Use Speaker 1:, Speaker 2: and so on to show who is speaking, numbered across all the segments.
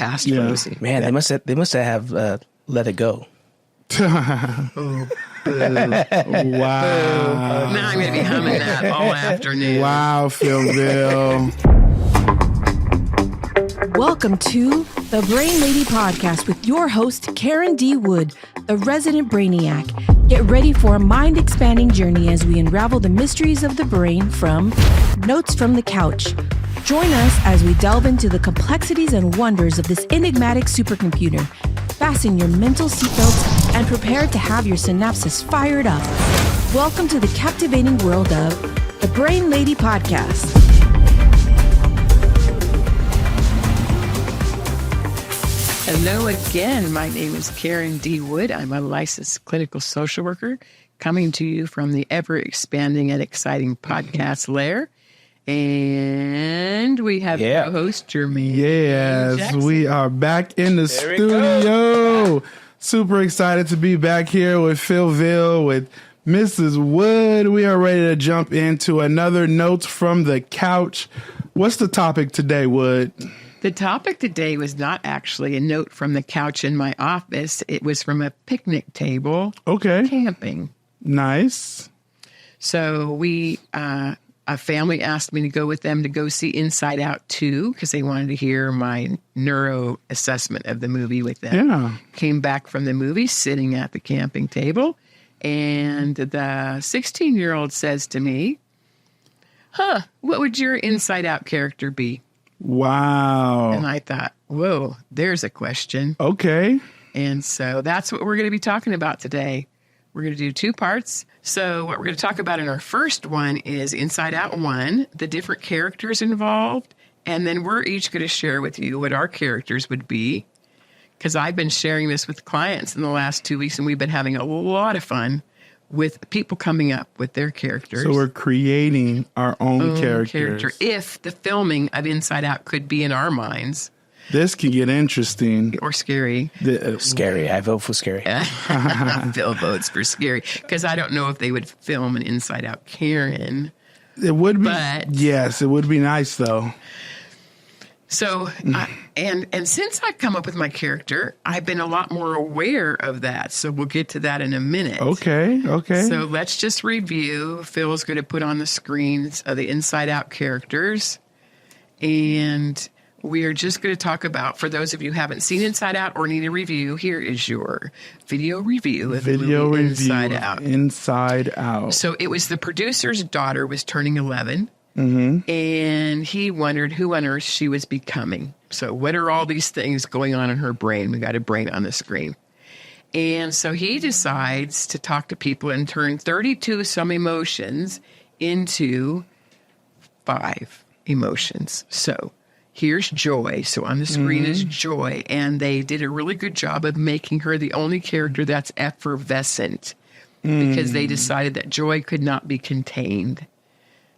Speaker 1: past Rosie.
Speaker 2: Man, they must have let it go.
Speaker 1: Oh, boo. Wow. Now I'm going to be humming that all afternoon.
Speaker 3: Wow, PhillVill.
Speaker 4: Welcome to the Brain Lady Podcast with your host, Karen D. Wood, the resident brainiac. Get ready for a mind-expanding journey as we unravel the mysteries of the brain from Notes from the Couch. Join us as we delve into the complexities and wonders of this enigmatic supercomputer. Fasten your mental seatbelts and prepare to have your synapses fired up. Welcome to the captivating world of the Brain Lady Podcast.
Speaker 1: Hello again. My name is Karen D. Wood. I'm a licensed clinical social worker coming to you from the ever-expanding and exciting PodcastLair. And we have co-host Jermaine.
Speaker 3: Yes,
Speaker 1: Jackson.
Speaker 3: We are back in the studio. Super excited to be back here with PhillVill, with Mrs. Wood. We are ready to jump into another Notes from the Couch. What's the topic today, Wood?
Speaker 1: The topic today was not actually a note from the couch in my office. It was from a picnic table.
Speaker 3: Okay.
Speaker 1: Camping.
Speaker 3: Nice.
Speaker 1: So a family asked me to go with them to go see Inside Out 2 because they wanted to hear my neuro assessment of the movie with them.
Speaker 3: Yeah.
Speaker 1: Came back from the movie sitting at the camping table, and the 16-year-old says to me, what would your Inside Out character be?
Speaker 3: Wow.
Speaker 1: And I thought, whoa, there's a question.
Speaker 3: Okay.
Speaker 1: And so that's what we're going to be talking about today. We're going to do two parts. So what we're going to talk about in our first one is Inside Out 1, the different characters involved. And then we're each going to share with you what our characters would be. Because I've been sharing this with clients in the last 2 weeks, and we've been having a lot of fun with people coming up with their characters.
Speaker 3: So we're creating our own character.
Speaker 1: If the filming of Inside Out could be in our minds.
Speaker 3: This can get interesting.
Speaker 1: Or scary.
Speaker 2: Scary. I vote for scary.
Speaker 1: Phil votes for scary. Because I don't know if they would film an Inside Out Karen.
Speaker 3: It would be. Yes, it would be nice, though.
Speaker 1: So, and since I've come up with my character, I've been a lot more aware of that. So we'll get to that in a minute.
Speaker 3: Okay.
Speaker 1: So let's just review. Phil's going to put on the screens the Inside Out characters. And we are just going to talk about, for those of you who haven't seen Inside Out or need a review, here is your video review of the movie Inside Out.
Speaker 3: Inside Out.
Speaker 1: So it was the producer's daughter was turning 11. Mm-hmm. And he wondered who on earth she was becoming. So what are all these things going on in her brain? We got a brain on the screen. And so he decides to talk to people and turn 32 some emotions into 5 emotions. So here's joy. So on the screen is joy. And they did a really good job of making her the only character that's effervescent because they decided that joy could not be contained.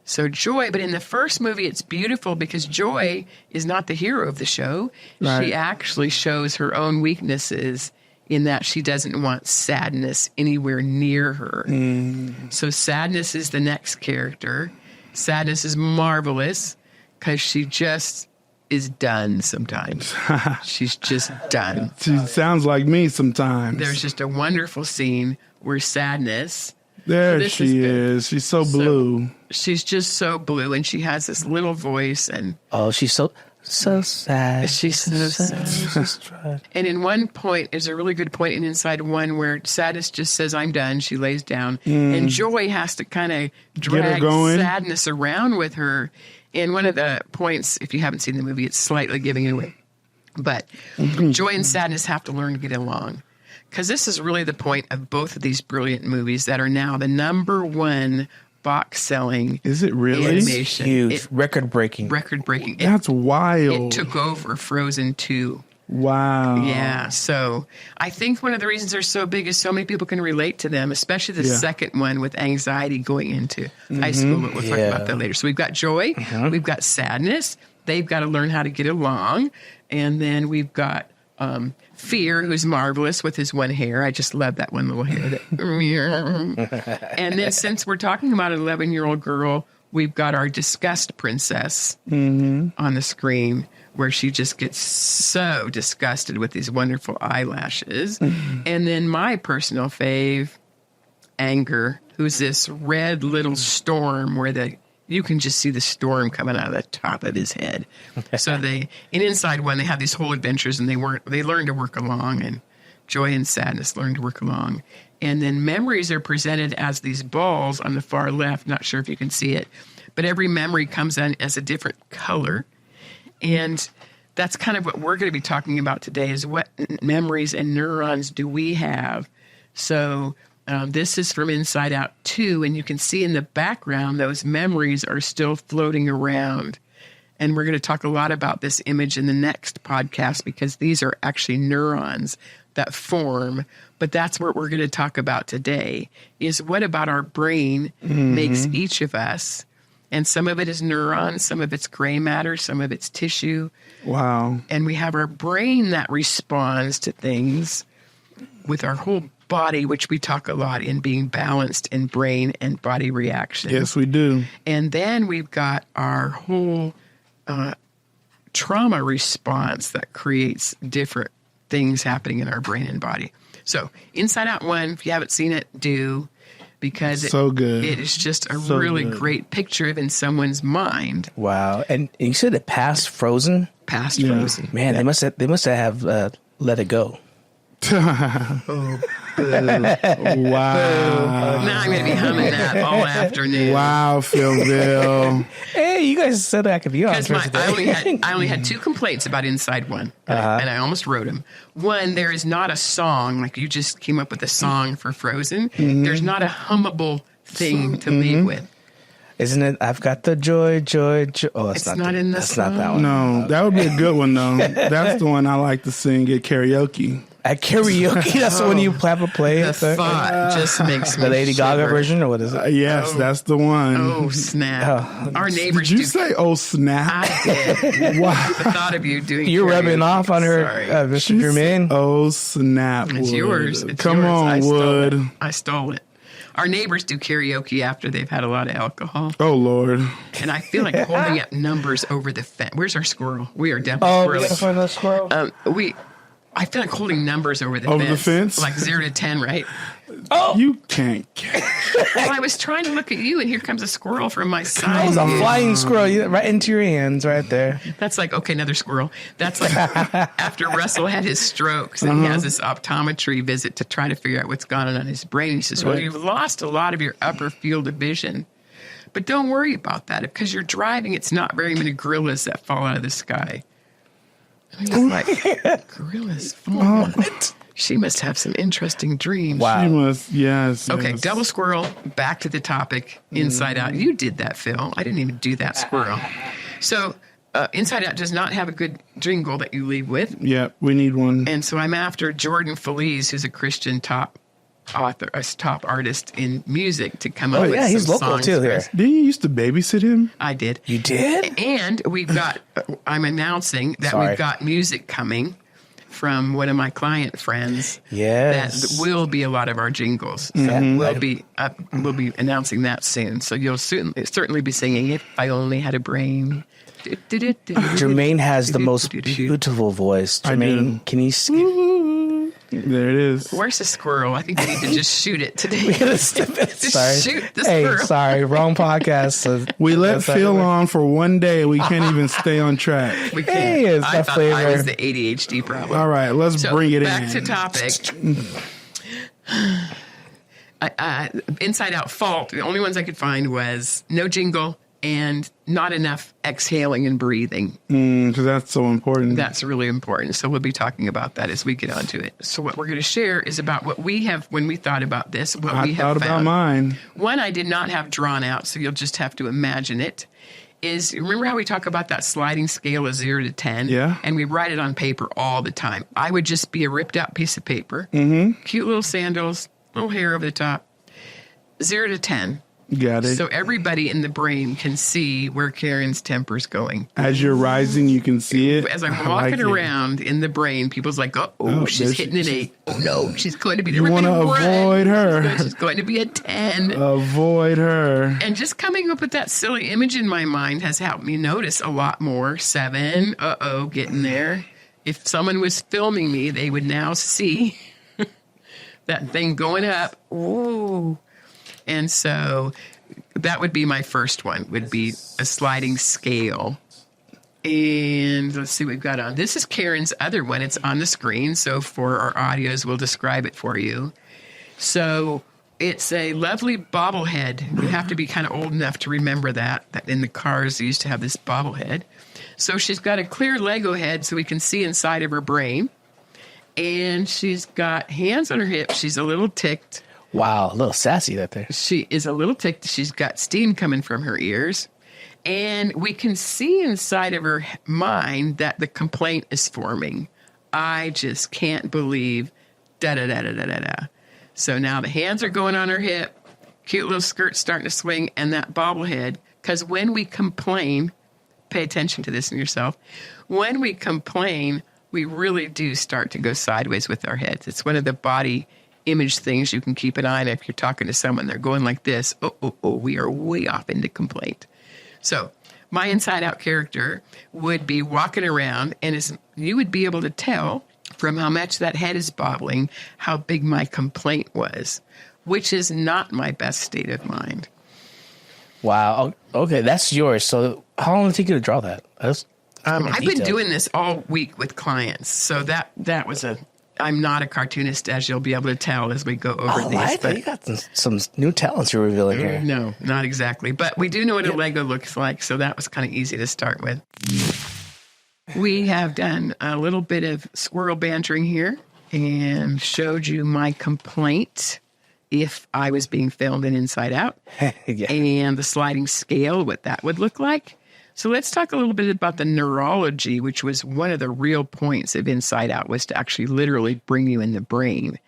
Speaker 1: So joy, but in the first movie, it's beautiful because Joy is not the hero of the show. Right. She actually shows her own weaknesses in that she doesn't want sadness anywhere near her. So sadness is the next character. Sadness is marvelous because she just is done sometimes. She's just done.
Speaker 3: She sounds like me sometimes.
Speaker 1: There's just a wonderful scene where sadness...
Speaker 3: There she is. She's so blue.
Speaker 1: She's just so blue, and she has this little voice. And
Speaker 2: she's so sad.
Speaker 1: She's so sad. And in one point, there's a really good point in Inside One where sadness just says, I'm done. She lays down. And Joy has to kind of drag sadness around with her. And one of the points, if you haven't seen the movie, it's slightly giving it away. But Joy and sadness have to learn to get along. Because this is really the point of both of these brilliant movies that are now the #1 box-selling.
Speaker 3: Is it really?
Speaker 1: Animation.
Speaker 2: Huge. Record-breaking.
Speaker 3: That's wild.
Speaker 1: It took over Frozen 2.
Speaker 3: Wow.
Speaker 1: Yeah. So I think one of the reasons they're so big is so many people can relate to them, especially the second one with anxiety going into high school. But we'll talk about that later. So we've got joy. We've got sadness. They've got to learn how to get along. And then we've got Fear, who's marvelous with his one hair. I just love that one little hair. And then since we're talking about an 11-year-old girl, we've got our Disgust princess on the screen, where she just gets so disgusted with these wonderful eyelashes. And then my personal fave, Anger, who's this red little storm where you can just see the storm coming out of the top of his head. So in Inside One, they have these whole adventures, and they learn to work along, and joy and sadness learn to work along. And then memories are presented as these balls on the far left. Not sure if you can see it, but every memory comes in as a different color. And that's kind of what we're going to be talking about today, is what memories and neurons do we have. So this is from Inside Out 2, and you can see in the background those memories are still floating around. And we're going to talk a lot about this image in the next podcast, because these are actually neurons that form. But that's what we're going to talk about today, is what about our brain makes each of us. And some of it is neurons, some of it's gray matter, some of it's tissue.
Speaker 3: Wow.
Speaker 1: And we have our brain that responds to things with our whole body, which we talk a lot in being balanced in brain and body reaction.
Speaker 3: Yes, we do.
Speaker 1: And then we've got our whole trauma response that creates different things happening in our brain and body. So Inside Out 1, if you haven't seen it, do, because
Speaker 3: so good.
Speaker 1: It is just a really great picture of in someone's mind.
Speaker 2: Wow. And you said it passed Frozen?
Speaker 1: Past Frozen.
Speaker 2: Man, they must have Let It Go.
Speaker 3: Wow.
Speaker 1: Now I'm going to be humming that all afternoon.
Speaker 3: Wow, PhillVill.
Speaker 2: Hey, you guys said I could be on.
Speaker 1: Because I only had 2 complaints about Inside One, and I almost wrote them. One, there is not a song, like you just came up with a song for Frozen. There's not a hummable thing to lead with.
Speaker 2: Isn't it? I've got the joy. Oh,
Speaker 1: it's not in the
Speaker 2: That's
Speaker 1: song.
Speaker 2: not that one.
Speaker 3: No, that would be a good one, though. That's the one I like to sing at karaoke.
Speaker 2: At karaoke, that's the one you play.
Speaker 1: The thought just makes me
Speaker 2: the Lady Gaga
Speaker 1: shiver.
Speaker 2: version, or what is it?
Speaker 3: Yes, that's the one.
Speaker 1: Oh, snap. Our neighbors
Speaker 3: Did you say, oh, snap?
Speaker 1: I did.
Speaker 3: Wow.
Speaker 1: The thought of you doing
Speaker 2: You're rubbing
Speaker 1: karaoke.
Speaker 2: off on her,
Speaker 1: Sorry.
Speaker 2: Mr. Jermaine.
Speaker 3: Oh, snap.
Speaker 1: It's
Speaker 3: Wood.
Speaker 1: yours. It's
Speaker 3: Come
Speaker 1: yours.
Speaker 3: on,
Speaker 1: I stole
Speaker 3: Wood.
Speaker 1: it. I stole it. Our neighbors do karaoke after they've had a lot of alcohol.
Speaker 3: Oh, Lord.
Speaker 1: And I feel like holding up numbers over the fence. Where's our squirrel? We are definitely
Speaker 2: we gotta find that squirrel.
Speaker 1: I feel like holding numbers over the
Speaker 3: Over
Speaker 1: fence.
Speaker 3: the fence?
Speaker 1: Like 0 to 10, right?
Speaker 3: You can't.
Speaker 1: Well, I was trying to look at you, and here comes a squirrel from my
Speaker 2: That
Speaker 1: side.
Speaker 2: was a flying squirrel right into your hands right there.
Speaker 1: That's like, okay, another squirrel. That's like after Russell had his strokes, and he has this optometry visit to try to figure out what's gone on in his brain. He says, well, you've lost a lot of your upper field of vision. But don't worry about that. Because you're driving, it's not very many gorillas that fall out of the sky. And I was like, gorillas fall. She must have some interesting dreams.
Speaker 2: Wow.
Speaker 3: She must, yes.
Speaker 1: Okay,
Speaker 3: yes.
Speaker 1: double squirrel, back to the topic, Inside Out. You did that, Phil. I didn't even do that squirrel. So Inside Out does not have a good jingle that you leave with.
Speaker 3: Yeah, we need one.
Speaker 1: And so I'm after Jordan Feliz, who's a Christian top author, a top artist in music, to come up with some
Speaker 2: he's local
Speaker 1: songs
Speaker 2: too
Speaker 1: for
Speaker 2: here.
Speaker 1: us.
Speaker 3: Didn't you used to babysit him?
Speaker 1: I did.
Speaker 2: You did?
Speaker 1: And we've got, I'm announcing that
Speaker 2: Sorry.
Speaker 1: we've got music coming from one of my client friends.
Speaker 2: Yes.
Speaker 1: That will be a lot of our jingles. So we'll be announcing that soon. So you'll certainly be singing If I Only Had a Brain.
Speaker 2: Jermaine has the most beautiful voice. Jermaine, can you sing?
Speaker 3: There it is.
Speaker 1: Where's the squirrel? I think we need to just shoot it today.
Speaker 2: Sorry.
Speaker 1: Shoot the
Speaker 2: Hey,
Speaker 1: squirrel.
Speaker 2: sorry, wrong podcast.
Speaker 3: We let Phil on for one day. We can't even stay on track.
Speaker 1: We can't.
Speaker 2: Hey, it's
Speaker 1: I
Speaker 2: that
Speaker 1: thought I
Speaker 2: flavor.
Speaker 1: was the ADHD problem.
Speaker 3: All right, let's
Speaker 1: So
Speaker 3: bring it
Speaker 1: back
Speaker 3: in.
Speaker 1: to topic. Inside Out fault. The only ones I could find was no jingle and not enough exhaling and breathing.
Speaker 3: Because that's so important.
Speaker 1: That's really important. So we'll be talking about that as we get onto it. So what we're going to share is about what we have when we thought about this. What we
Speaker 3: I
Speaker 1: have
Speaker 3: thought about
Speaker 1: found.
Speaker 3: mine.
Speaker 1: One I did not have drawn out, so you'll just have to imagine it. Is remember how we talk about that sliding scale of 0 to 10?
Speaker 3: Yeah.
Speaker 1: And we write it on paper all the time. I would just be a ripped out piece of paper, cute little sandals, little hair over the top. 0 to 10.
Speaker 3: Got it.
Speaker 1: So everybody in the brain can see where Karen's temper's going.
Speaker 3: As you're rising, you can see it.
Speaker 1: As I'm walking around in the brain, people's like, she's hitting an 8. Oh, no, she's going to be...
Speaker 3: You want to avoid her.
Speaker 1: She's going to be a 10.
Speaker 3: Avoid her.
Speaker 1: And just coming up with that silly image in my mind has helped me notice a lot more. 7, getting there. If someone was filming me, they would now see that thing going up. Ooh. And so that would be my first one, would be a sliding scale. And let's see what we've got on. This is Karen's other one. It's on the screen. So for our audios, we'll describe it for you. So it's a lovely bobblehead. You have to be kind of old enough to remember that in the cars, they used to have this bobblehead. So she's got a clear Lego head so we can see inside of her brain. And she's got hands on her hips. She's a little ticked.
Speaker 2: Wow, a little sassy that there.
Speaker 1: She is a little ticked. She's got steam coming from her ears. And we can see inside of her mind that the complaint is forming. I just can't believe da-da-da-da-da-da-da. So now the hands are going on her hip. Cute little skirt starting to swing. And that bobblehead. Because when we complain, pay attention to this in yourself. When we complain, we really do start to go sideways with our heads. It's one of the body image things you can keep an eye on. If you're talking to someone, they're going like this. We are way off into complaint. So my inside out character would be walking around, and you would be able to tell from how much that head is bobbling how big my complaint was, which is not my best state of mind.
Speaker 2: Wow. Okay, that's yours. So how long did it take you to draw that?
Speaker 1: I've been doing this all week with clients. So that was I'm not a cartoonist, as you'll be able to tell as we go over these.
Speaker 2: Right. But you got some new talents you're revealing here.
Speaker 1: No, not exactly. But we do know what a Lego looks like, so that was kind of easy to start with. We have done a little bit of squirrel bantering here and showed you my complaint if I was being filmed in Inside Out, and the sliding scale, what that would look like. So let's talk a little bit about the neurology, which was one of the real points of Inside Out, was to actually literally bring you in the brain.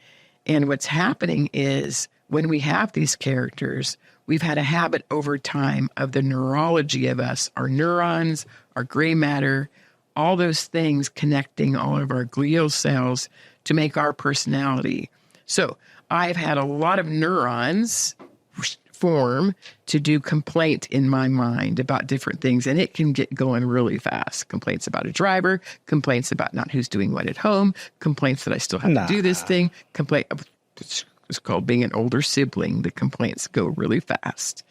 Speaker 1: And what's happening is when we have these characters, we've had a habit over time of the neurology of us, our neurons, our gray matter, all those things connecting all of our glial cells to make our personality. So I've had a lot of neurons form to do complaint in my mind about different things, and it can get going really fast. Complaints about a driver, complaints about not who's doing what at home, complaints that I still have to do this thing, it's called being an older sibling. The complaints go really fast.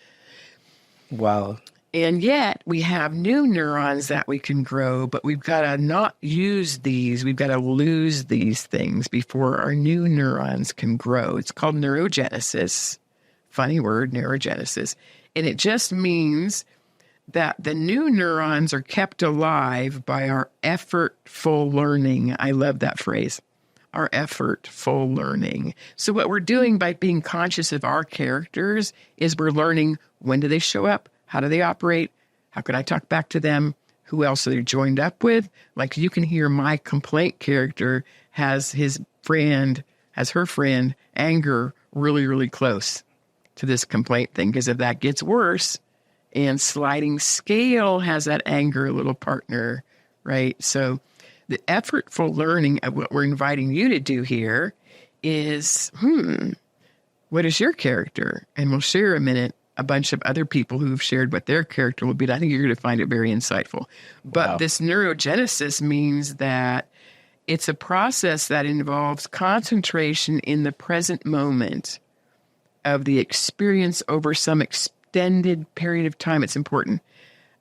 Speaker 2: Wow.
Speaker 1: And yet we have new neurons that we can grow, but we've got to not use these. We've got to lose these things before our new neurons can grow. It's called neurogenesis. Funny word, neurogenesis. And it just means that the new neurons are kept alive by our effortful learning. I love that phrase, our effortful learning. So what we're doing by being conscious of our characters is we're learning, when do they show up? How do they operate? How can I talk back to them? Who else are they joined up with? Like you can hear my complaint character has her friend, anger, really, really close to this complaint thing, because if that gets worse, and sliding scale has that anger little partner, right? So the effortful learning of what we're inviting you to do here is, what is your character? And we'll share a minute a bunch of other people who've shared what their character will be. I think you're going to find it very insightful. But This neurogenesis means that it's a process that involves concentration in the present moment of the experience over some extended period of time. It's important.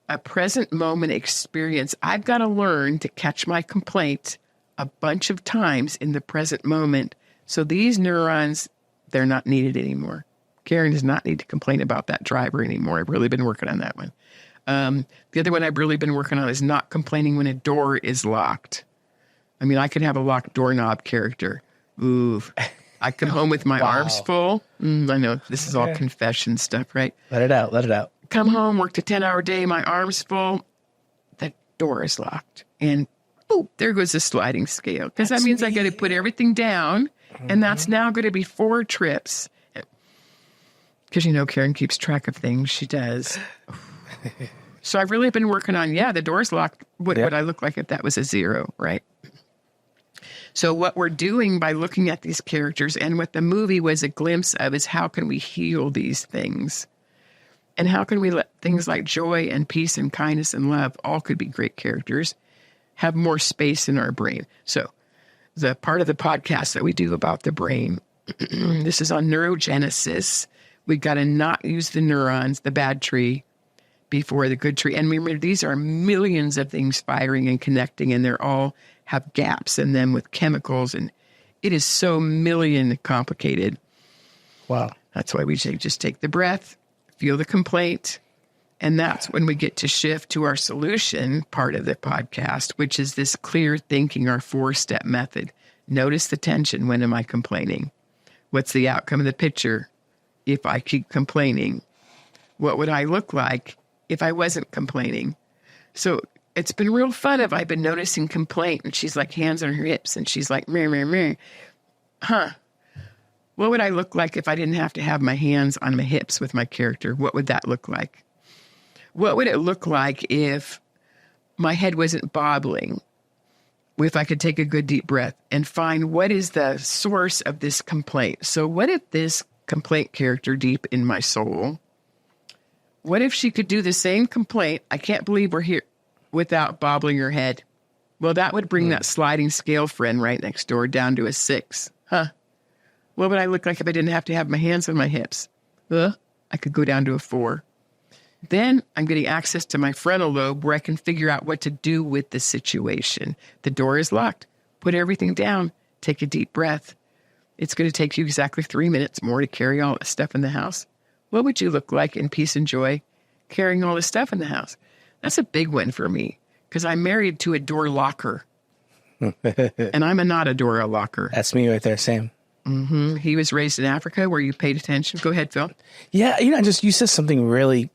Speaker 1: A present moment experience. I've got to learn to catch my complaint a bunch of times in the present moment. So these neurons, they're not needed anymore. Karen does not need to complain about that driver anymore. I've really been working on that one. The other one I've really been working on is not complaining when a door is locked. I mean, I could have a locked doorknob character. Ooh. I come home with my arms full. I know this is all confession stuff, right?
Speaker 2: Let it out.
Speaker 1: Come home, worked a 10-hour day, my arms full. The door is locked. And there goes the sliding scale. Because that means I got to put everything down. And that's now going to be 4 trips. Because, Karen keeps track of things. She does. So I've really been working on, the door's locked. What would I look like if that was a 0, right? So what we're doing by looking at these characters and what the movie was a glimpse of is how can we heal these things? And how can we let things like joy and peace and kindness and love, all could be great characters, have more space in our brain? So the part of the podcast that we do about the brain, this is on neurogenesis. We got to not use the neurons, the bad tree, before the good tree. And remember, these are millions of things firing and connecting, and they're all have gaps in them with chemicals, and it is so million complicated.
Speaker 2: Wow.
Speaker 1: That's why we just take the breath, feel the complaint, and that's when we get to shift to our solution part of the podcast, which is this clear thinking, our 4-step method. Notice the tension. When am I complaining? What's the outcome of the picture if I keep complaining? What would I look like if I wasn't complaining? So it's been real fun if I've been noticing complaint, and she's like hands on her hips, and she's like, meh, meh, meh. What would I look like if I didn't have to have my hands on my hips with my character? What would that look like? What would it look like if my head wasn't bobbling? If I could take a good deep breath and find what is the source of this complaint? So what if this complaint character deep in my soul, what if she could do the same complaint? I can't believe we're here, without bobbling her head. Well, that would bring that sliding scale friend right next door down to a 6. What would I look like if I didn't have to have my hands on my hips? I could go down to a 4. Then I'm getting access to my frontal lobe where I can figure out what to do with the situation. The door is locked. Put everything down. Take a deep breath. It's going to take you exactly 3 minutes more to carry all the stuff in the house. What would you look like in peace and joy carrying all the stuff in the house? That's a big one for me because I'm married to a door locker. And I'm not a door locker.
Speaker 2: That's me right there, Sam.
Speaker 1: Mm-hmm. He was raised in Africa where you paid attention. Go ahead, Phil.
Speaker 2: Yeah, you said something really,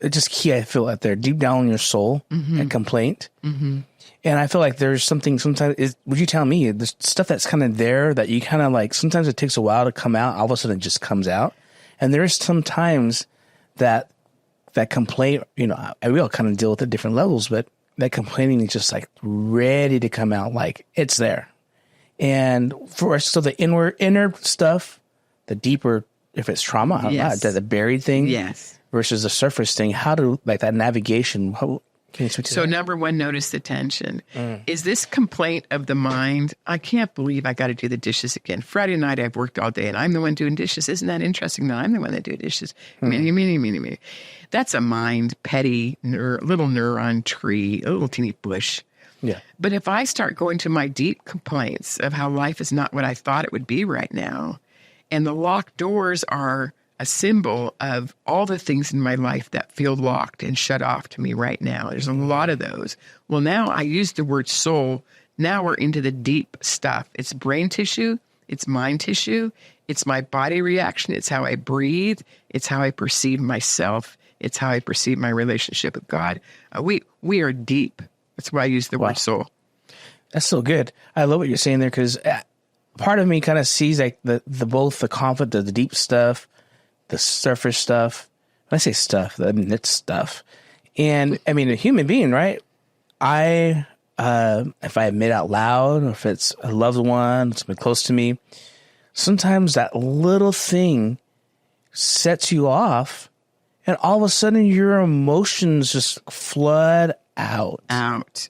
Speaker 2: just key, I feel out there, deep down in your soul, a complaint. Mm-hmm. And I feel like there's something sometimes, would you tell me, there's stuff that's kind of there that you kind of like, sometimes it takes a while to come out, all of a sudden it just comes out. And there's some times that complaint, we all kind of deal with it at different levels, but that complaining is just like ready to come out, like it's there. And for us, so the inner stuff, the deeper, if it's trauma, the buried thing, versus the surface thing, how to like that navigation. How can you speak to that?
Speaker 1: Number one, notice the tension. Is this complaint of the mind? I can't believe I got to do the dishes again. Friday night, I've worked all day and I'm the one doing dishes. Isn't that interesting that I'm the one that do dishes? Me. That's a mind, petty, little neuron tree, a little teeny bush.
Speaker 2: Yeah.
Speaker 1: But if I start going to my deep complaints of how life is not what I thought it would be right now, and the locked doors are a symbol of all the things in my life that feel locked and shut off to me right now. There's a lot of those. Well, now I use the word soul. Now we're into the deep stuff. It's brain tissue. It's mind tissue. It's my body reaction. It's how I breathe. It's how I perceive myself. It's how I perceive my relationship with God. We are deep. That's why I use the word soul.
Speaker 2: That's so good. I love what you're saying there because part of me kind of sees like the both the conflict, the deep stuff, the surface stuff. When I say stuff, I mean it's stuff. And I mean, a human being, right? If I admit out loud, or if it's a loved one, somebody close to me, sometimes that little thing sets you off, and all of a sudden your emotions just flood out.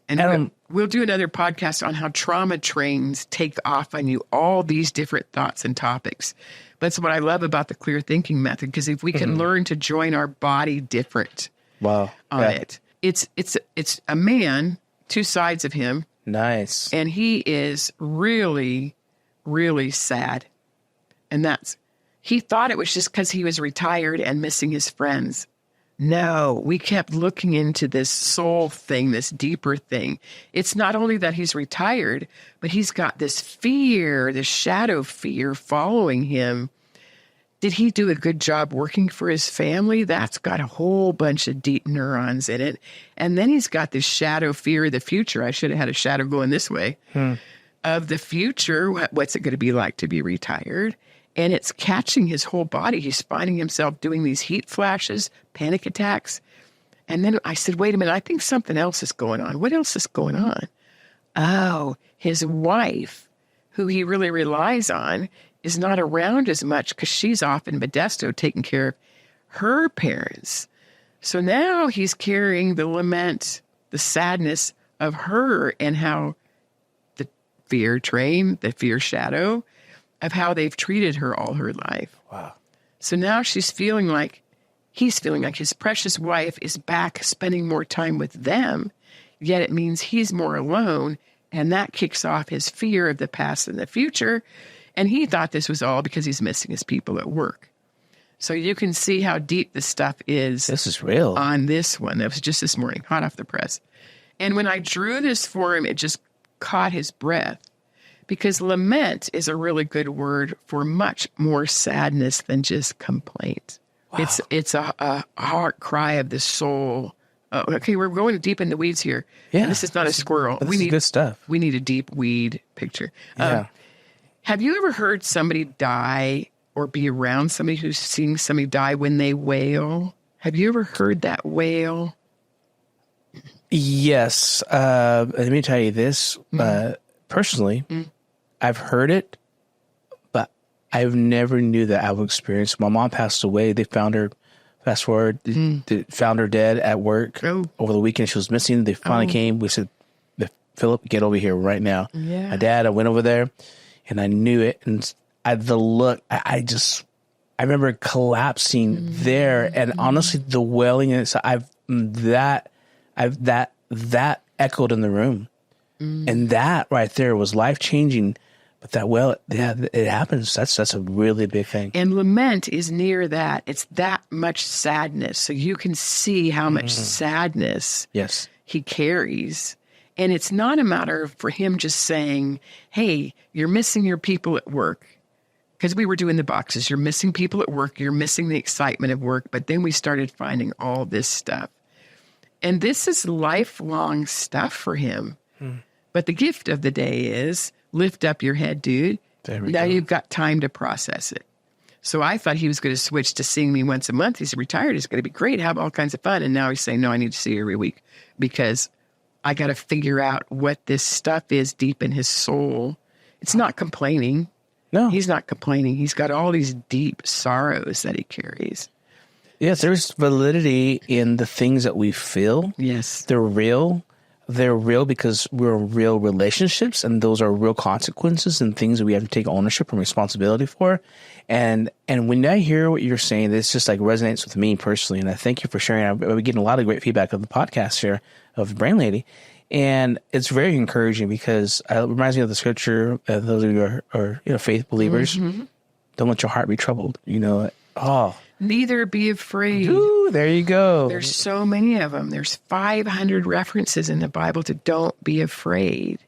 Speaker 1: And we'll do another podcast on how trauma trains take off on you, all these different thoughts and topics. That's what I love about the clear thinking method, because if we can learn to join our body different on it. It's a man, two sides of him.
Speaker 2: Nice.
Speaker 1: And he is really, really sad. And he thought it was just because he was retired and missing his friends. No, we kept looking into this soul thing, this deeper thing. It's not only that he's retired, but he's got this fear, this shadow fear following him. Did he do a good job working for his family? That's got a whole bunch of deep neurons in it. And then he's got this shadow fear of the future. I should have had a shadow going this way. Of the future. What's it going to be like to be retired? and it's catching his whole body. He's finding himself doing these heat flashes, panic attacks. And then I said, wait a minute, I think something else is going on. What else is going on? Oh, his wife, who he really relies on, is not around as much because she's off in Modesto taking care of her parents. So now he's carrying the lament, the sadness of her, and how the fear train, the fear shadow of how they've treated her all her life.
Speaker 2: Wow.
Speaker 1: So now he's feeling like his precious wife is back spending more time with them, yet it means he's more alone, and that kicks off his fear of the past and the future. And he thought this was all because he's missing his people at work. So you can see how deep this stuff is.
Speaker 2: This is real.
Speaker 1: On this one. That was just this morning, hot off the press. And when I drew this for him, it just caught his breath, because lament is a really good word for much more sadness than just complaint. Wow. It's a heart cry of the soul. Okay, we're going deep in the weeds here.
Speaker 2: Yeah,
Speaker 1: this is not a squirrel.
Speaker 2: This is good stuff.
Speaker 1: We need a deep weed picture.
Speaker 2: Yeah.
Speaker 1: Have you ever heard somebody die or be around somebody who's seeing somebody die when they wail? Have you ever heard that wail?
Speaker 2: Yes. Let me tell you this. Personally, I've heard it, but I've never knew that I would experience. My mom passed away. They found her, fast forward, they found her dead at work over the weekend. She was missing. They finally came. We said, Philip, get over here right now.
Speaker 1: Yeah.
Speaker 2: My dad, I went over there, and I knew it. And the look, I remember collapsing there. And honestly, the wailing, that echoed in the room. And that right there was life-changing. But it happens. That's a really big thing.
Speaker 1: And lament is near that. It's that much sadness. So you can see how much sadness he carries. And it's not a matter for him just saying, hey, you're missing your people at work. Because we were doing the boxes. You're missing people at work. You're missing the excitement of work. But then we started finding all this stuff. And this is lifelong stuff for him. But the gift of the day is lift up your head, dude. Now you've got time to process it. So I thought he was going to switch to seeing me once a month. He's retired. It's going to be great. Have all kinds of fun. And now he's saying, no, I need to see you every week because I got to figure out what this stuff is deep in his soul. It's not complaining.
Speaker 2: No.
Speaker 1: He's not complaining. He's got all these deep sorrows that he carries.
Speaker 2: Yes, there's validity in the things that we feel.
Speaker 1: Yes.
Speaker 2: They're real. They're real because we're in real relationships, and those are real consequences and things that we have to take ownership and responsibility for. And when I hear what you're saying, this just like resonates with me personally. And I thank you for sharing. I've been getting a lot of great feedback of the podcast here of Brain Lady. And it's very encouraging because it reminds me of the scripture. Those of you who are faith believers, don't let your heart be troubled.
Speaker 1: Neither be afraid.
Speaker 2: Ooh, there you go.
Speaker 1: There's so many of them. There's 500 references in the Bible to don't be afraid.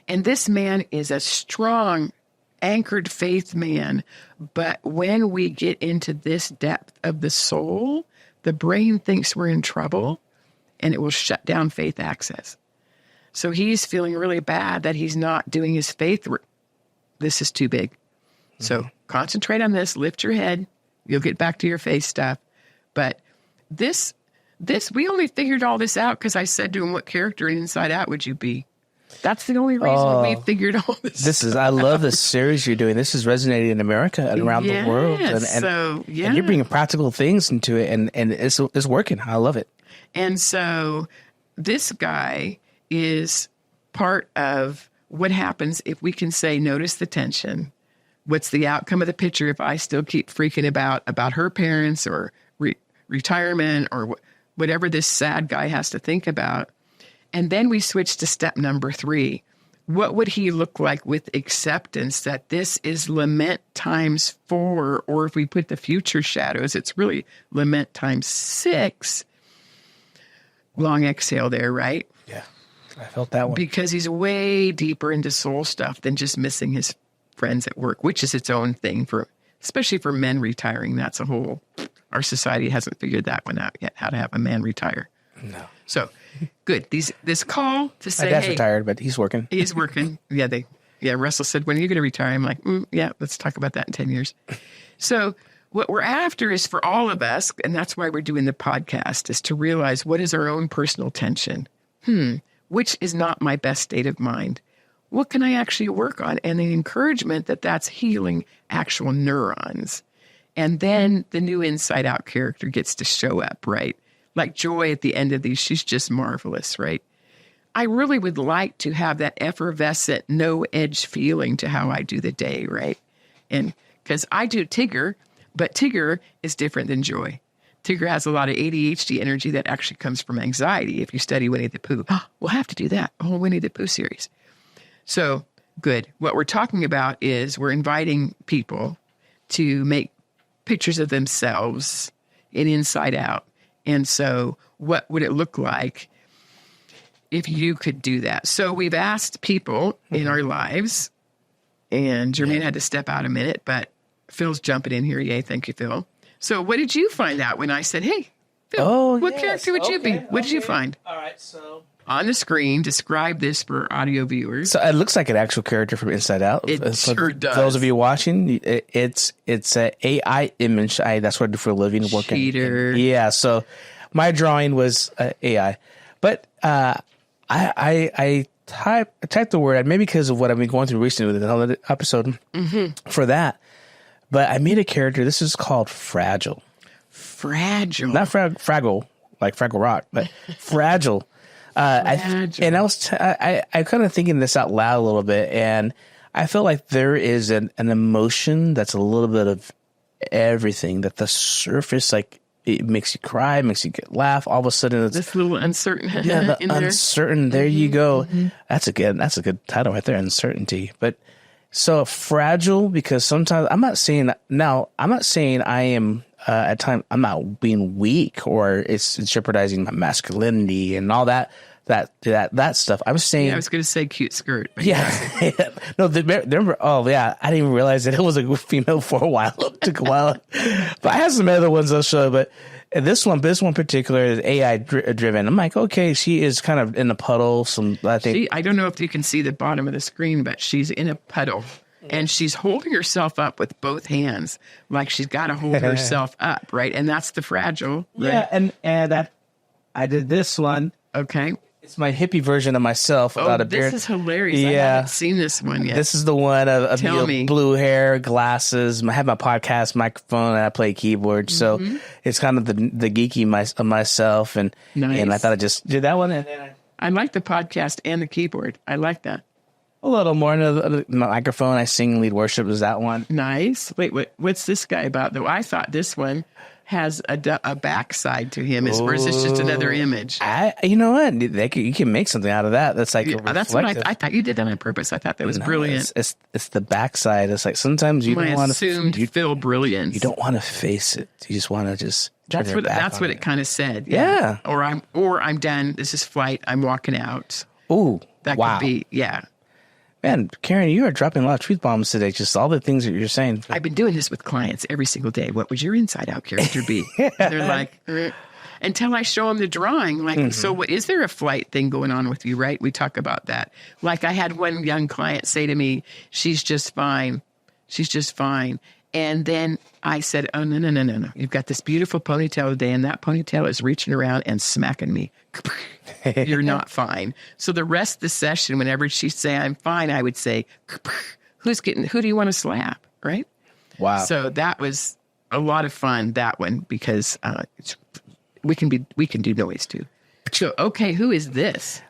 Speaker 1: And this man is a strong, anchored faith man. But when we get into this depth of the soul, the brain thinks we're in trouble and it will shut down faith access. So he's feeling really bad that he's not doing his faith work. This is too big. So concentrate on this, lift your head. You'll get back to your faith stuff. But this, we only figured all this out because I said to him, what character in Inside Out would you be? That's the only reason we figured all this.
Speaker 2: I love this series you're doing. This is resonating in America and around the world. And you're bringing practical things into it, and it's working. I love it.
Speaker 1: And so this guy is part of what happens if we can say, notice the tension. What's the outcome of the picture if I still keep freaking about her parents or retirement or whatever this sad guy has to think about? And then we switch to step number 3. What would he look like with acceptance that this is lament times 4? Or if we put the future shadows, it's really lament times 6. Long exhale there, right?
Speaker 2: Yeah, I felt that one.
Speaker 1: Because he's way deeper into soul stuff than just missing his friends at work, which is its own thing especially for men retiring. That's our society hasn't figured that one out yet, how to have a man retire.
Speaker 2: No.
Speaker 1: So good. This call to say,
Speaker 2: my dad's retired, but he's working.
Speaker 1: He's working. Yeah. Yeah, Russell said, when are you going to retire? I'm like, yeah, let's talk about that in 10 years. So what we're after is for all of us, and that's why we're doing the podcast, is to realize what is our own personal tension. Which is not my best state of mind. What can I actually work on? And the encouragement that that's healing actual neurons. And then the new inside out character gets to show up, right? Like Joy at the end of these, she's just marvelous, right? I really would like to have that effervescent, no edge feeling to how I do the day, right? And because I do Tigger, but Tigger is different than Joy. Tigger has a lot of ADHD energy that actually comes from anxiety. If you study Winnie the Pooh, we'll have to do that, a whole Winnie the Pooh series. So good. What we're talking about is we're inviting people to make pictures of themselves in Inside Out. And so what would it look like if you could do that? So we've asked people in our lives, and Jermaine had to step out a minute, but Phil's jumping in here. Yay. Thank you, Phil. So what did you find out when I said, hey, Phil, what character would you be? What did you find?
Speaker 2: All right, so
Speaker 1: on the screen, describe this for audio viewers.
Speaker 2: So it looks like an actual character from Inside Out.
Speaker 1: It sure does.
Speaker 2: For those of you watching, it's an AI image. That's what I do for a living.
Speaker 1: Cheater.
Speaker 2: Yeah, so my drawing was AI. But I typed the word, maybe because of what I've been going through recently with another episode for that. But I made a character. This is called Fragile.
Speaker 1: Fragile.
Speaker 2: Not Fraggle, like Fraggle Rock, but Fragile. And I was I kind of thinking this out loud a little bit, and I feel like there is an emotion that's a little bit of everything. That the surface, like, it makes you cry, makes you laugh. All of a sudden, it's
Speaker 1: this little uncertain.
Speaker 2: Yeah, the uncertain. There you go. That's a good title right there. Uncertainty, but. So fragile, because sometimes I'm not saying I am at times I'm not being weak or it's jeopardizing my masculinity and all that stuff. I was saying,
Speaker 1: I was going to say cute skirt. But
Speaker 2: yeah. No, remember, I didn't even realize that it was a female for a while. It took a while, but I have some other ones I'll show. But this one particular is AI driven. I'm like, okay, she is kind of in a puddle.
Speaker 1: I don't know if you can see the bottom of the screen, but she's in a puddle and she's holding herself up with both hands, like she's got to hold herself up, right? And that's the fragile. Right?
Speaker 2: Yeah, and I did this one.
Speaker 1: Okay.
Speaker 2: It's my hippie version of myself without a beard.
Speaker 1: This is hilarious.
Speaker 2: Yeah.
Speaker 1: I haven't seen this one yet.
Speaker 2: This is the one of blue hair, glasses. I have my podcast microphone and I play keyboard. So it's kind of the geeky myself. And I thought I just did that one. And then
Speaker 1: I like the podcast and the keyboard. I like that.
Speaker 2: A little more into the microphone. I sing and lead worship. Is that one?
Speaker 1: Nice. Wait, what's this guy about, though? I thought this one has a backside to him, or is this just another image?
Speaker 2: You know what? You can make something out of that. That's like
Speaker 1: that's what I thought you did that on purpose. I thought that was brilliant.
Speaker 2: It's the backside. It's like sometimes you don't want to
Speaker 1: feel brilliance.
Speaker 2: You don't want to face it. You just want to just.
Speaker 1: That's what it kind of said.
Speaker 2: Yeah.
Speaker 1: Or I'm done. This is flight. I'm walking out.
Speaker 2: Ooh,
Speaker 1: that could be. Yeah.
Speaker 2: Man, Karen, you are dropping a lot of truth bombs today. Just all the things that you're saying.
Speaker 1: I've been doing this with clients every single day. What would your inside out character be? They're like, until I show them the drawing. Like, so what, is there a flight thing going on with you, right? We talk about that. Like I had one young client say to me, she's just fine. She's just fine. And then I said, oh, no. You've got this beautiful ponytail today, and that ponytail is reaching around and smacking me. You're not fine. So the rest of the session, whenever she'd say, I'm fine, I would say, who do you want to slap? Right?
Speaker 2: Wow.
Speaker 1: So that was a lot of fun, that one, because we can do noise too. So, okay, who is this?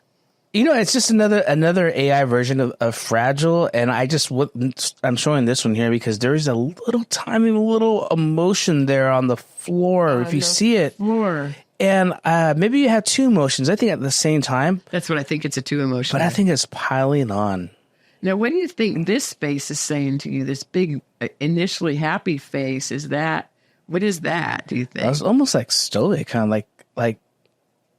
Speaker 2: You know, it's just another AI version of Fragile, and I'm showing this one here because there is a little tiny little emotion there on the floor. If you see it,
Speaker 1: floor.
Speaker 2: And maybe you have two emotions. I think at the same time.
Speaker 1: That's what I think. It's a two emotion.
Speaker 2: But I think it's piling on.
Speaker 1: Now, what do you think this space is saying to you? This big, initially happy face, what is that, do you think?
Speaker 2: It's almost like stoic, kind of like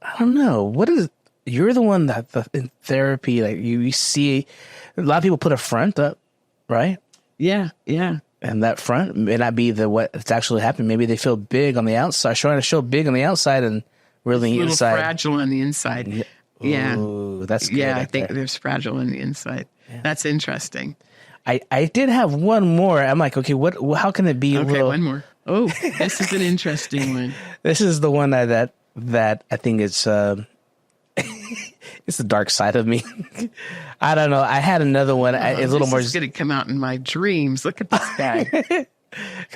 Speaker 2: I don't know. What is it? You're the one that in therapy, like you see a lot of people put a front up, right?
Speaker 1: Yeah.
Speaker 2: And that front may not be what's actually happening. Maybe they feel big on the outside, trying to show big on the outside and really
Speaker 1: it's
Speaker 2: inside.
Speaker 1: Fragile on the inside. Yeah. Yeah.
Speaker 2: Ooh, that's good.
Speaker 1: Yeah, I
Speaker 2: right
Speaker 1: think
Speaker 2: there.
Speaker 1: there's fragile on the inside. Yeah. That's interesting.
Speaker 2: I did have one more. I'm like, okay, how can it be?
Speaker 1: Okay, one more. Oh, this is an interesting one.
Speaker 2: This is the one that I think it's it's the dark side of me. I don't know. I had another one. It's a little more.
Speaker 1: This is going to come out in my dreams. Look at this guy.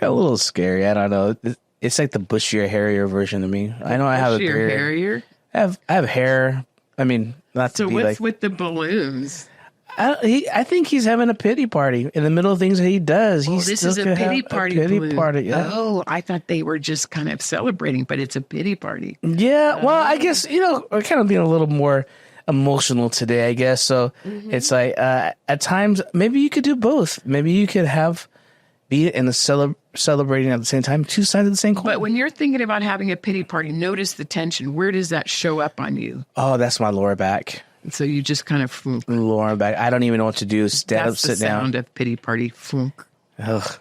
Speaker 2: Got a little scary. I don't know. It's like the bushier, hairier version of me. I know I have a beard.
Speaker 1: Hairier?
Speaker 2: I have hair. I mean, not
Speaker 1: so
Speaker 2: to be
Speaker 1: what's
Speaker 2: like.
Speaker 1: with the balloons?
Speaker 2: I think he's having a pity party in the middle of things that he does.
Speaker 1: This is a pity party.
Speaker 2: Yeah.
Speaker 1: Oh, I thought they were just kind of celebrating, but it's a pity party.
Speaker 2: Yeah. Well, I guess, we're kind of being a little more emotional today, I guess. So it's like at times, maybe you could do both. Maybe you could be in the celebrating at the same time, two sides of the same coin.
Speaker 1: But when you're thinking about having a pity party, notice the tension. Where does that show up on you?
Speaker 2: Oh, that's my lower back.
Speaker 1: So you just kind of flunk.
Speaker 2: Lower back. I don't even know what to do. Stand up, sit down.
Speaker 1: That's the sound of pity party. Flunk.
Speaker 2: Ugh.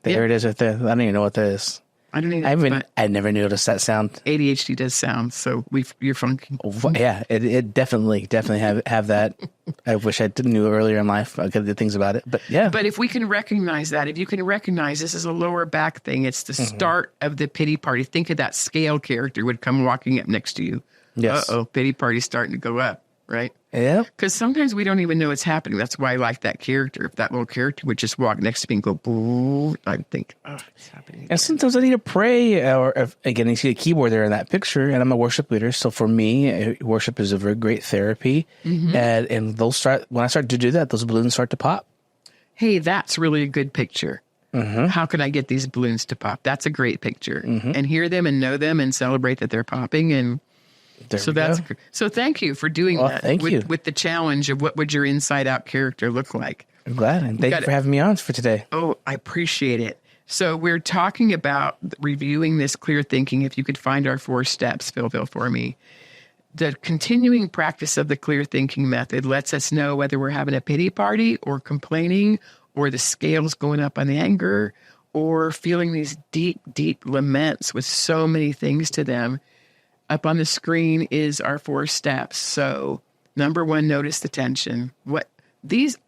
Speaker 2: There it is right there. I don't even know what that is.
Speaker 1: I don't even.
Speaker 2: I never noticed that sound.
Speaker 1: ADHD does sound, so you're funking.
Speaker 2: Oh, yeah, it definitely have that. I wish I knew earlier in life. I could do things about it, but yeah.
Speaker 1: But if we can recognize that, if you can recognize this is a lower back thing, it's the start of the pity party. Think of that scale character would come walking up next to you.
Speaker 2: Yes.
Speaker 1: Uh-oh, pity party's starting to go up, right?
Speaker 2: Yeah.
Speaker 1: Because sometimes we don't even know it's happening. That's why I like that character. If that little character would just walk next to me and go, boo, I'd think, oh, it's happening.
Speaker 2: And sometimes I need to pray, again, you see a keyboard there in that picture, and I'm a worship leader. So for me, worship is a very great therapy. And when I start to do that, those balloons start to pop.
Speaker 1: Hey, that's really a good picture. How can I get these balloons to pop? That's a great picture. And hear them and know them and celebrate that they're popping. And so thank you for doing that.
Speaker 2: Thank you.
Speaker 1: With the challenge of what would your inside out character look like.
Speaker 2: I'm glad. And thank you for having me on for today.
Speaker 1: Oh, I appreciate it. So we're talking about reviewing this clear thinking. If you could find our 4 steps, PhillVill, for me. The continuing practice of the clear thinking method lets us know whether we're having a pity party or complaining or the scales going up on the anger or feeling these deep, deep laments with so many things to them. Up on the screen is our 4 steps. So, number 1, notice the tension.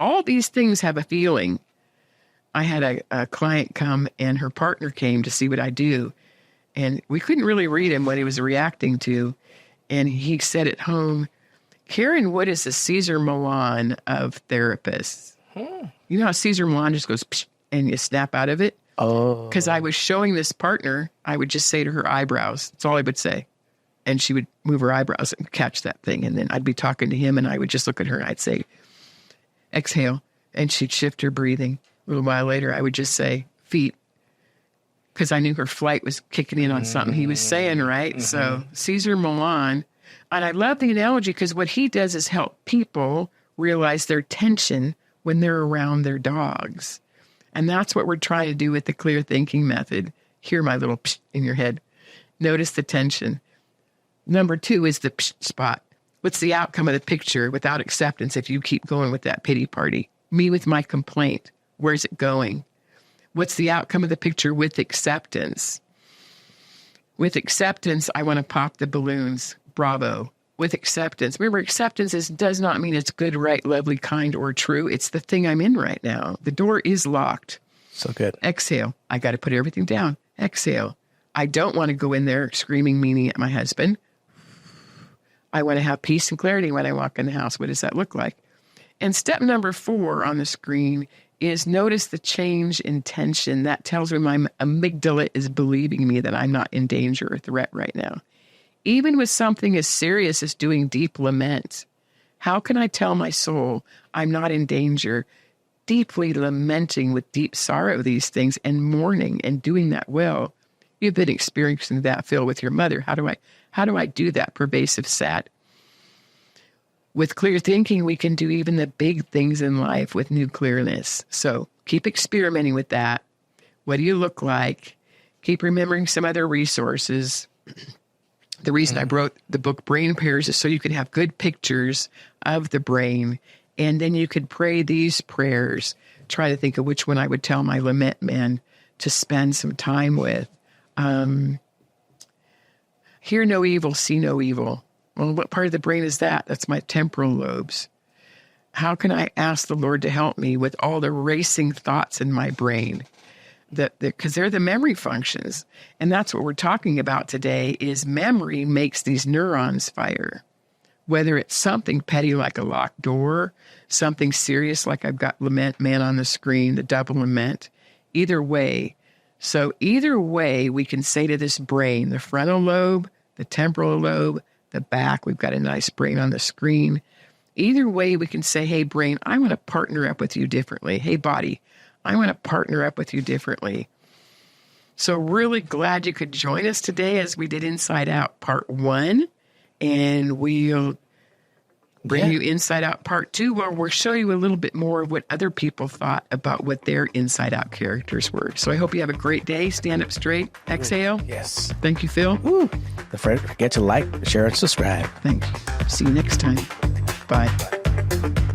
Speaker 1: All these things have a feeling. I had a client come and her partner came to see what I do. And we couldn't really read him what he was reacting to. And he said at home, Karen Wood is the Caesar Milan of therapists. You know how Caesar Milan just goes, psh, and you snap out of it?
Speaker 2: Oh.
Speaker 1: Because I was showing this partner, I would just say to her eyebrows. That's all I would say. And she would move her eyebrows and catch that thing. And then I'd be talking to him and I would just look at her and I'd say, exhale. And she'd shift her breathing. A little while later, I would just say, feet. Because I knew her flight was kicking in on something he was saying, right? So Caesar Milan. And I love the analogy because what he does is help people realize their tension when they're around their dogs. And that's what we're trying to do with the clear thinking method. Hear my little psh in your head. Notice the tension. Number 2 is the psh spot. What's the outcome of the picture without acceptance if you keep going with that pity party? Me with my complaint. Where's it going? What's the outcome of the picture with acceptance? With acceptance, I want to pop the balloons. Bravo. With acceptance. Remember, acceptance does not mean it's good, right, lovely, kind, or true. It's the thing I'm in right now. The door is locked.
Speaker 2: So good.
Speaker 1: Exhale. I got to put everything down. Exhale. I don't want to go in there screaming, meaning at my husband. I want to have peace and clarity when I walk in the house. What does that look like? And step number 4 on the screen is notice the change in tension. That tells me my amygdala is believing me that I'm not in danger or threat right now. Even with something as serious as doing deep lament, how can I tell my soul I'm not in danger? Deeply lamenting with deep sorrow these things and mourning and doing that well. You've been experiencing that, Phil, with your mother. How do I do that pervasive sad? With clear thinking, we can do even the big things in life with new clearness. So keep experimenting with that. What do you look like? Keep remembering some other resources. The reason I wrote the book Brain Pairs is so you could have good pictures of the brain. And then you could pray these prayers. Try to think of which one I would tell my lament man to spend some time with. Hear no evil, see no evil. Well, what part of the brain is that? That's my temporal lobes. How can I ask the Lord to help me with all the racing thoughts in my brain? Because they're the memory functions. And that's what we're talking about today is memory makes these neurons fire. Whether it's something petty like a locked door, something serious like I've got Lament Man on the screen, the double lament, either way. So either way, we can say to this brain, the frontal lobe, the temporal lobe, the back, we've got a nice brain on the screen. Either way, we can say, hey, brain, I want to partner up with you differently. Hey, body, I want to partner up with you differently. So really glad you could join us today as we did Inside Out Part 1. And we'll bring you Inside Out Part 2, where we'll show you a little bit more of what other people thought about what their Inside Out characters were. So I hope you have a great day. Stand up straight. Exhale.
Speaker 2: Yes.
Speaker 1: Thank you, Phil.
Speaker 2: Don't forget to like, share, and subscribe.
Speaker 1: Thanks. See you next time. Bye.